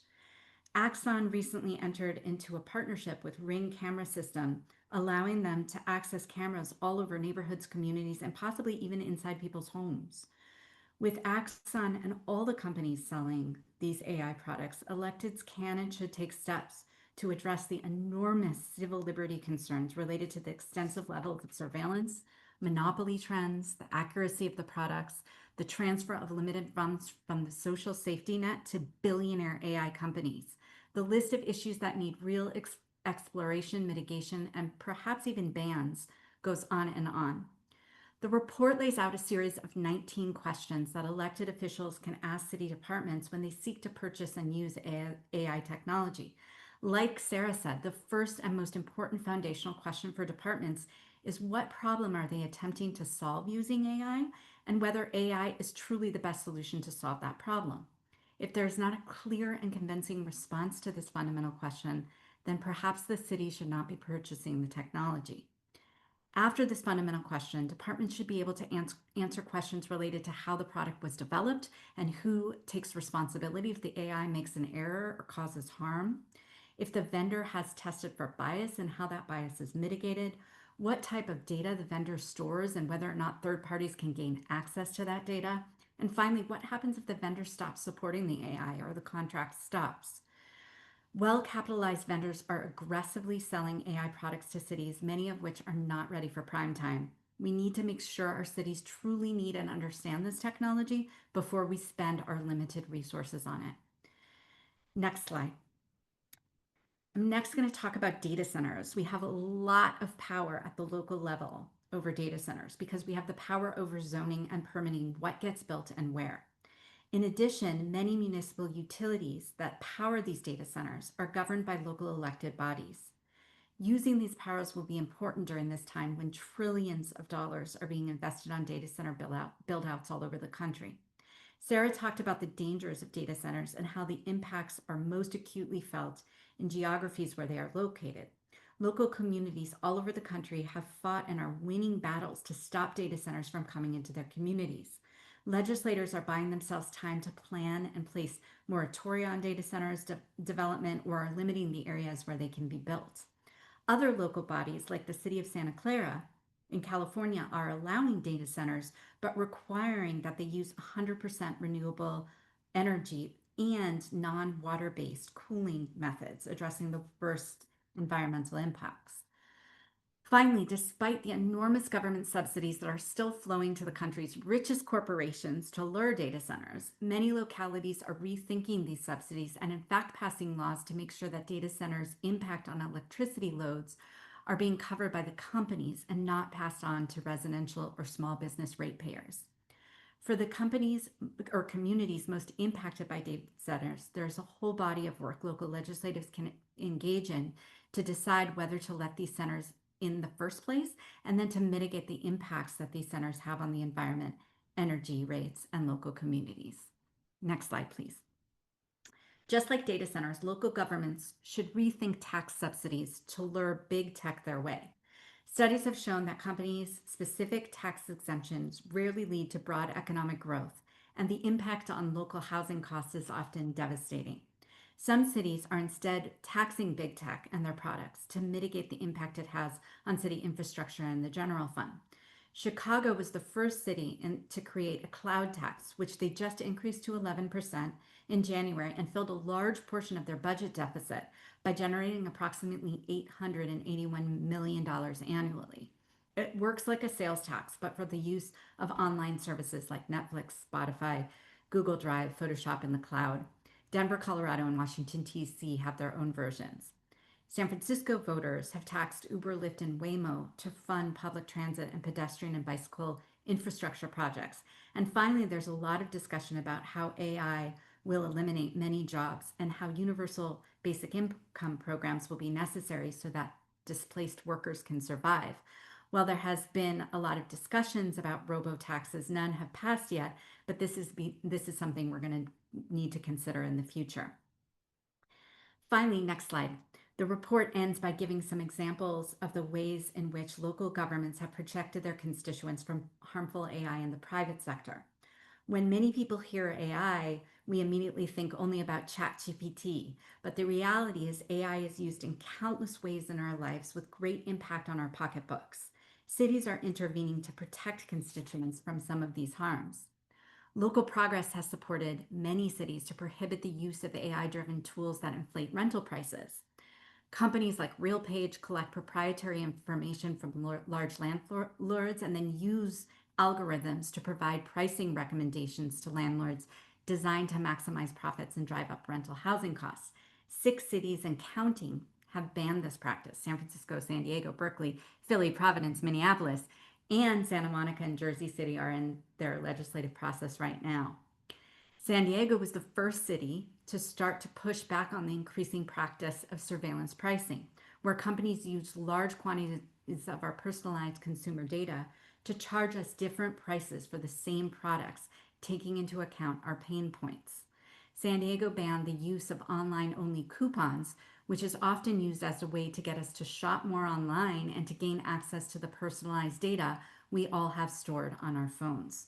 Axon recently entered into a partnership with Ring Camera System, allowing them to access cameras all over neighborhoods, communities, and possibly even inside people's homes. With Axon and all the companies selling these AI products, electeds can and should take steps to address the enormous civil liberty concerns related to the extensive levels of surveillance, monopoly trends, the accuracy of the products, the transfer of limited funds from the social safety net to billionaire AI companies. The list of issues that need real exploration, mitigation, and perhaps even bans goes on and on. The report lays out a series of 19 questions that elected officials can ask city departments when they seek to purchase and use AI technology. Like Sarah said, the first and most important foundational question for departments is what problem are they attempting to solve using AI, and whether AI is truly the best solution to solve that problem. If there's not a clear and convincing response to this fundamental question, then perhaps the city should not be purchasing the technology. After this fundamental question, departments should be able to answer questions related to how the product was developed and who takes responsibility if the AI makes an error or causes harm, if the vendor has tested for bias and how that bias is mitigated, what type of data the vendor stores and whether or not third parties can gain access to that data, and finally, what happens if the vendor stops supporting the AI or the contract stops. Well-capitalized vendors are aggressively selling AI products to cities, many of which are not ready for prime time. We need to make sure our cities truly need and understand this technology before we spend our limited resources on it. Next slide. I'm next going to talk about data centers. We have a lot of power at the local level over data centers because we have the power over zoning and permitting what gets built and where. In addition, many municipal utilities that power these data centers are governed by local elected bodies. Using these powers will be important during this time when trillions of dollars are being invested on data center build-outs all over the country. Sarah talked about the dangers of data centers and how the impacts are most acutely felt in geographies where they are located. Local communities all over the country have fought and are winning battles to stop data centers from coming into their communities. Legislators are buying themselves time to plan and place moratoria on data centers development or are limiting the areas where they can be built. Other local bodies, like the city of Santa Clara in California, are allowing data centers, but requiring that they use 100% renewable energy and non-water-based cooling methods, addressing the worst environmental impacts. Finally, despite the enormous government subsidies that are still flowing to the country's richest corporations to lure data centers, many localities are rethinking these subsidies and in fact passing laws to make sure that data centers' impact on electricity loads are being covered by the companies and not passed on to residential or small business ratepayers. For the companies or communities most impacted by data centers, there's a whole body of work local legislators can engage in to decide whether to let these centers in the first place, and then to mitigate the impacts that these centers have on the environment, energy rates, and local communities. Next slide, please. Just like data centers, local governments should rethink tax subsidies to lure big tech their way. Studies have shown that companies' specific tax exemptions rarely lead to broad economic growth, and the impact on local housing costs is often devastating. Some cities are instead taxing big tech and their products to mitigate the impact it has on city infrastructure and the general fund. Chicago was the first city to create a cloud tax, which they just increased to 11% in January and filled a large portion of their budget deficit by generating approximately $881 million annually. It works like a sales tax, but for the use of online services like Netflix, Spotify, Google Drive, Photoshop in the cloud. Denver, Colorado, and Washington, D.C. have their own versions. San Francisco voters have taxed Uber, Lyft, and Waymo to fund public transit and pedestrian and bicycle infrastructure projects. And finally, there's a lot of discussion about how AI will eliminate many jobs and how universal basic income programs will be necessary so that displaced workers can survive. While there has been a lot of discussions about robo-taxes, none have passed yet, but this is something we're going to need to consider in the future. Finally, next slide. The report ends by giving some examples of the ways in which local governments have protected their constituents from harmful AI in the private sector. When many people hear AI, we immediately think only about ChatGPT, but the reality is AI is used in countless ways in our lives with great impact on our pocketbooks. Cities are intervening to protect constituents from some of these harms. Local progress has supported many cities to prohibit the use of AI-driven tools that inflate rental prices. Companies like RealPage collect proprietary information from large landlords and then use algorithms to provide pricing recommendations to landlords designed to maximize profits and drive up rental housing costs. 6 cities and counting have banned this practice: San Francisco, San Diego, Berkeley, Philly, Providence, Minneapolis, and Santa Monica and Jersey City are in their legislative process right now. San Diego was the first city to start to push back on the increasing practice of surveillance pricing, where companies use large quantities of our personalized consumer data to charge us different prices for the same products, taking into account our pain points. San Diego banned the use of online-only coupons, which is often used as a way to get us to shop more online and to gain access to the personalized data we all have stored on our phones.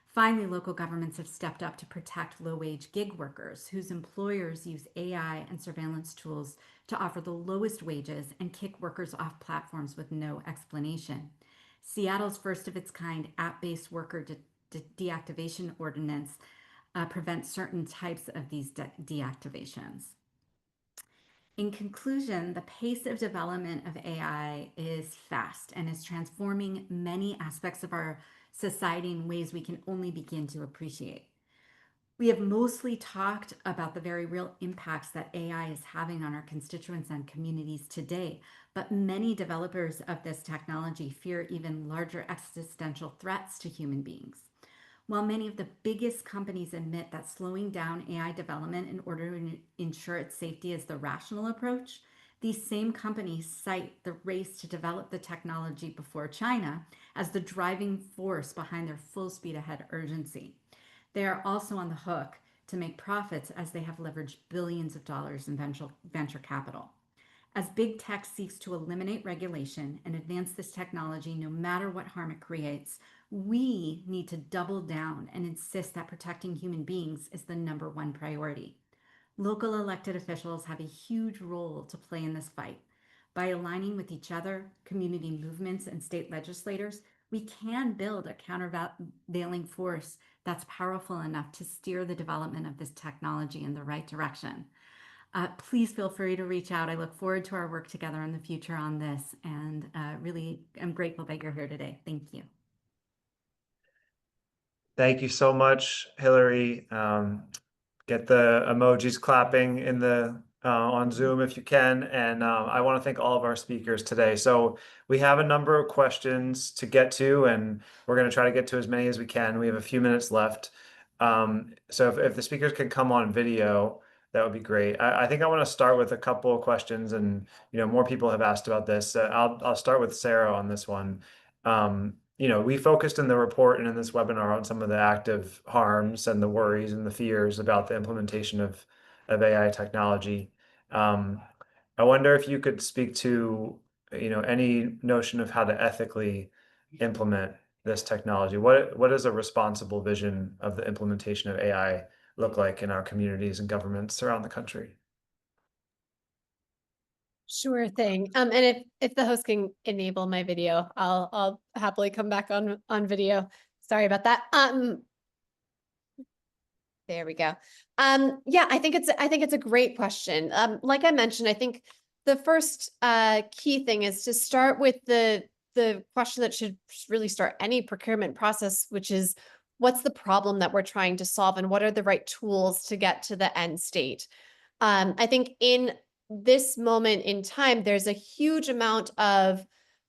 Finally, local governments have stepped up to protect low-wage gig workers whose employers use AI and surveillance tools to offer the lowest wages and kick workers off platforms with no explanation. Seattle's first-of-its-kind app-based worker deactivation ordinance prevents certain types of these deactivations. In conclusion, the pace of development of AI is fast and is transforming many aspects of our society in ways we can only begin to appreciate. We have mostly talked about the very real impacts that AI is having on our constituents and communities today, but many developers of this technology fear even larger existential threats to human beings. While many of the biggest companies admit that slowing down AI development in order to ensure its safety is the rational approach, these same companies cite the race to develop the technology before China as the driving force behind their full speed ahead urgency. They are also on the hook to make profits as they have leveraged billions of dollars in venture capital. As big tech seeks to eliminate regulation and advance this technology no matter what harm it creates, we need to double down and insist that protecting human beings is the #1 priority. Local elected officials have a huge role to play in this fight. By aligning with each other, community movements, and state legislators, we can build a countervailing force that's powerful enough to steer the development of this technology in the right direction. Please feel free to reach out. I look forward to our work together in the future on this, and really am grateful that you're here today. Thank you. Thank you so much, Hillary. Get the emojis clapping in the on Zoom if you can. And I want to thank all of our speakers today. So we have a number of questions to get to, and we're going to try to get to as many as we can. We have a few minutes left. So if the speakers can come on video, that would be great. I think I want to start with a couple of questions, and more people have asked about this. I'll start with Sarah on this one. We focused in the report and in this webinar on some of the active harms and the worries and the fears about the implementation of of AI technology. I wonder if you could speak to, any notion of how to ethically implement this technology. What does a responsible vision of the implementation of AI look like in our communities and governments around the country? Sure thing. And if the host can enable my video, I'll happily come back on video. Sorry about that. There we go. Yeah, I think it's a great question. Like I mentioned, I think the first key thing is to start with the question that should really start any procurement process, which is what's the problem that we're trying to solve and what are the right tools to get to the end state. I think in this moment in time, there's a huge amount of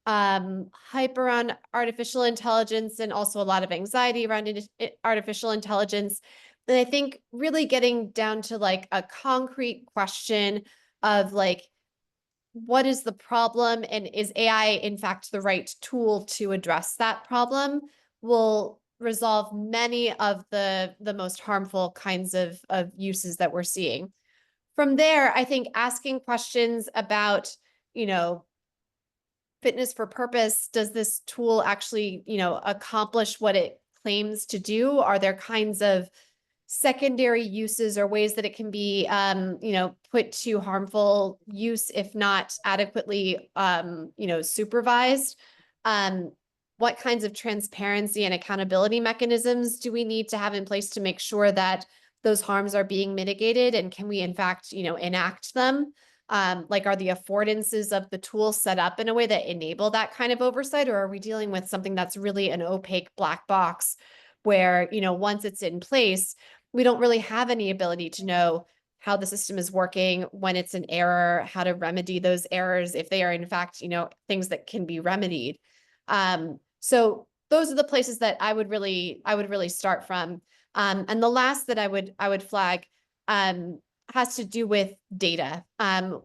hype around artificial intelligence and also a lot of anxiety around artificial intelligence. And I think really getting down to like a concrete question of like, what is the problem and is AI in fact the right tool to address that problem will resolve many of the most harmful kinds of uses that we're seeing. From there, I think asking questions about, fitness for purpose, does this tool actually, accomplish what it claims to do? Are there kinds of secondary uses or ways that it can be, put to harmful use if not adequately, supervised? What kinds of transparency and accountability mechanisms do we need to have in place to make sure that those harms are being mitigated? And can we, in fact, enact them? Like, are the affordances of the tool set up in a way that enable that kind of oversight? Or are we dealing with something that's really an opaque black box where, once it's in place, we don't really have any ability to know how the system is working, when it's an error, how to remedy those errors, if they are in fact, things that can be remedied. So those are the places that I would really start from. And the last that I would flag has to do with data.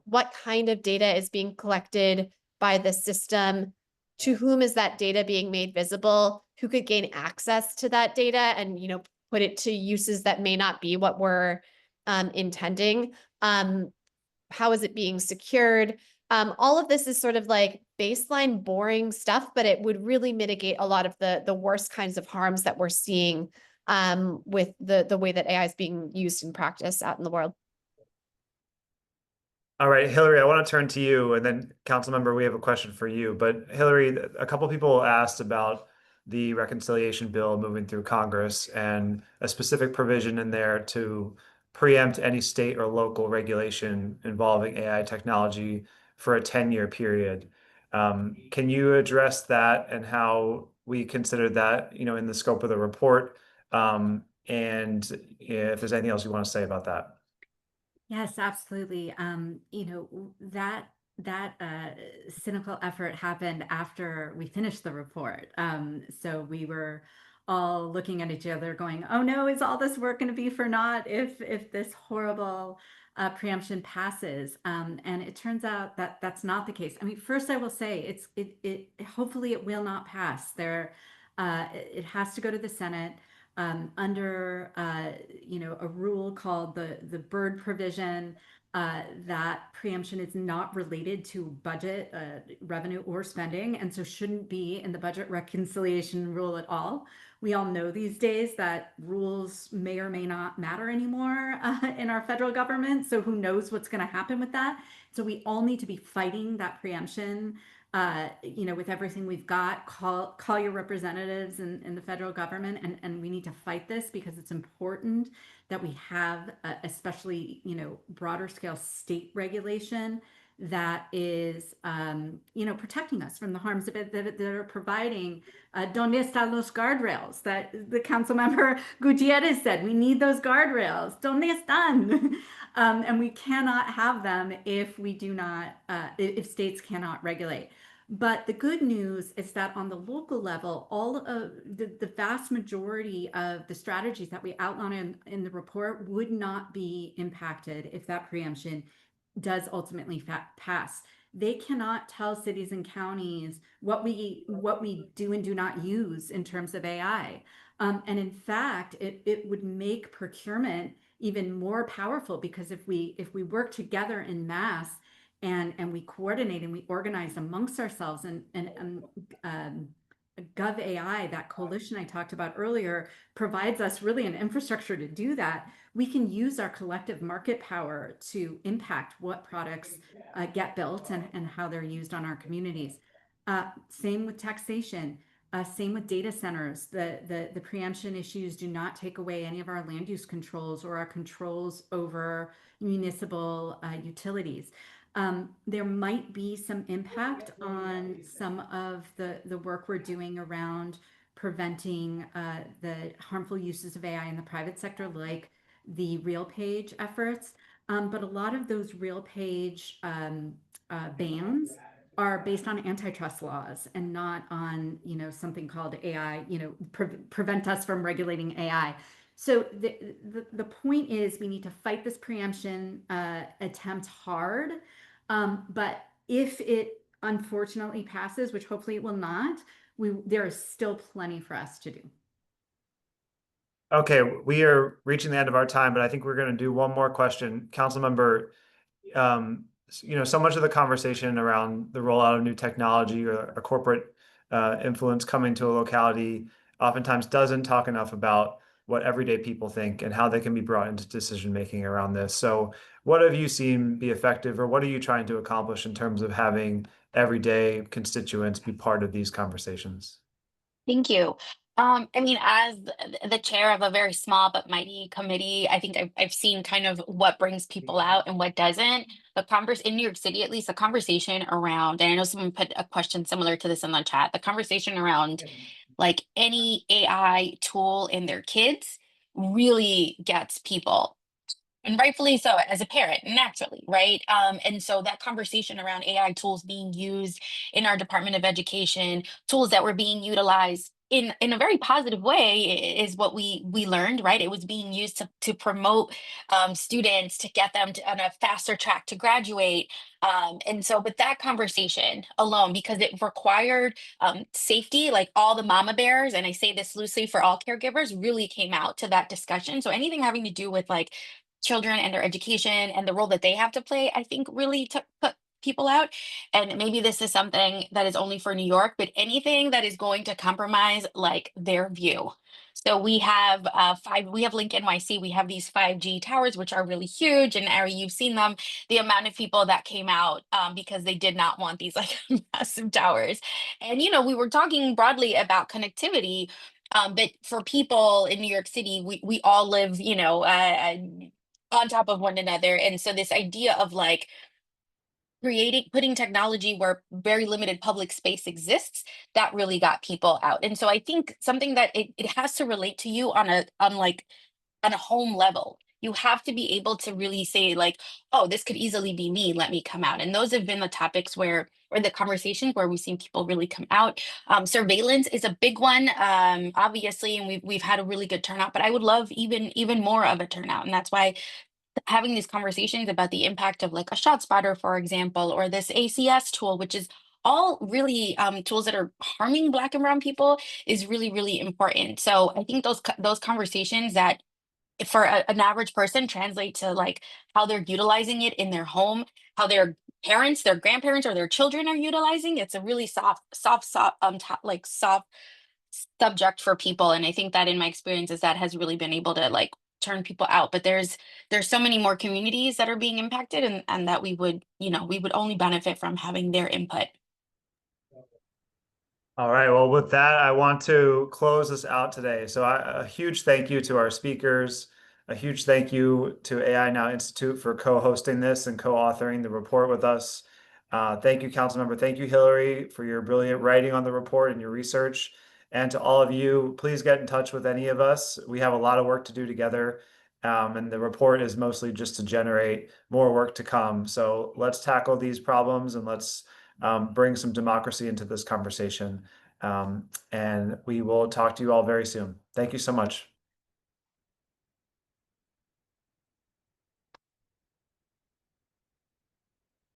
What kind of data is being collected by the system? To whom is that data being made visible? Who could gain access to that data and, put it to uses that may not be what we're intending? How is it being secured? All of this is sort of like baseline boring stuff, but it would really mitigate a lot of the worst kinds of harms that we're seeing with the way that AI is being used in practice out in the world. All right, Hillary, I want to turn to you, and then council member, we have a question for you. But Hillary, a couple people asked about the reconciliation bill moving through Congress and a specific provision in there to preempt any state or local regulation involving AI technology for a 10-year period. Can you address that and how we consider that, in the scope of the report? And if there's anything else you want to say about that? Yes, absolutely. That cynical effort happened after we finished the report. So we were all looking at each other going, oh no, is all this work going to be for naught if this horrible preemption passes? And it turns out that that's not the case. I mean, first I will say it hopefully it will not pass. It has to go to the Senate. Under a rule called the Byrd provision, that preemption is not related to budget revenue or spending, and so shouldn't be in the budget reconciliation rule at all. We all know these days that rules may or may not matter anymore in our federal government, so who knows what's going to happen with that. So we all need to be fighting that preemption with everything we've got. Call your representatives in the federal government, and we need to fight this because it's important that we have especially broader scale state regulation that is protecting us from the harms of it that are providing. Donde están los guardrails that the council member Gutierrez said? We need those guardrails. Donde están? And we cannot have them if we do not, if states cannot regulate. But the good news is that on the local level, all of the vast majority of the strategies that we outline in the report would not be impacted if that preemption does ultimately pass. They cannot tell cities and counties what we do and do not use in terms of AI. And in fact, it would make procurement even more powerful, because if we work together in mass and we coordinate and we organize amongst ourselves, and GovAI, that coalition I talked about earlier, provides us really an infrastructure to do that. We can use our collective market power to impact what products get built and how they're used on our communities. Same with taxation. Same with data centers. The preemption issues do not take away any of our land use controls or our controls over municipal utilities. There might be some impact on some of the work we're doing around preventing the harmful uses of AI in the private sector, like the real page efforts. But a lot of those real page bans are based on antitrust laws and not on, something called AI, prevent us from regulating AI. So the point is, we need to fight this preemption attempt hard. But if it unfortunately passes, which hopefully it will not, there is still plenty for us to do. Okay, we are reaching the end of our time, but I think we're going to do one more question. Councilmember, so much of the conversation around the rollout of new technology or a corporate influence coming to a locality oftentimes doesn't talk enough about what everyday people think and how they can be brought into decision making around this. So what have you seen be effective, or what are you trying to accomplish in terms of having everyday constituents be part of these conversations? Thank you. As the chair of a very small but mighty committee, I think I've seen kind of what brings people out and what doesn't. In New York City, at least, the conversation around, and I know someone put a question similar to this in the chat, the conversation around like any AI tool in their kids really gets people. And rightfully so, as a parent, naturally, right? And so that conversation around AI tools being used in our Department of Education, tools that were being utilized in a very positive way, is what we learned, right? It was being used to promote students, to get them on a faster track to graduate. And so, but that conversation alone, because it required safety, like all the mama bears, and I say this loosely for all caregivers, really came out to that discussion. So anything having to do with like children and their education and the role that they have to play, I think really put people out. And maybe this is something that is only for New York, but anything that is going to compromise like their view. So we have we have Link NYC, we have these 5G towers, which are really huge. And Ari, you've seen them, the amount of people that came out because they did not want these like massive towers. And, we were talking broadly about connectivity. But for people in New York City, we all live, on top of one another. And so this idea of like putting technology where very limited public space exists, that really got people out. And so I think something that it has to relate to you on a home level. You have to be able to really say like, oh, this could easily be me, let me come out. And those have been the topics or the conversations where we've seen people really come out. Surveillance is a big one, obviously, and we've had a really good turnout, but I would love even more of a turnout. And that's why having these conversations about the impact of like a shot spotter, for example, or this ACS tool, which is all really tools that are harming Black and brown people, is really, really important. So I think those conversations that for an average person translate to like how they're utilizing it in their home, how their parents, their grandparents, or their children are utilizing. It's a really soft subject for people. And I think that in my experiences, that has really been able to like turn people out. But there's so many more communities that are being impacted, and that we would only benefit from having their input. All right, well, with that, I want to close this out today. So a huge thank you to our speakers. A huge thank you to AI Now Institute for co-hosting this and co-authoring the report with us. Thank you, Councilmember. Thank you, Hillary, for your brilliant writing on the report and your research. And to all of you, please get in touch with any of us. We have a lot of work to do together. And the report is mostly just to generate more work to come. So let's tackle these problems, and let's bring some democracy into this conversation. And we will talk to you all very soon. Thank you so much.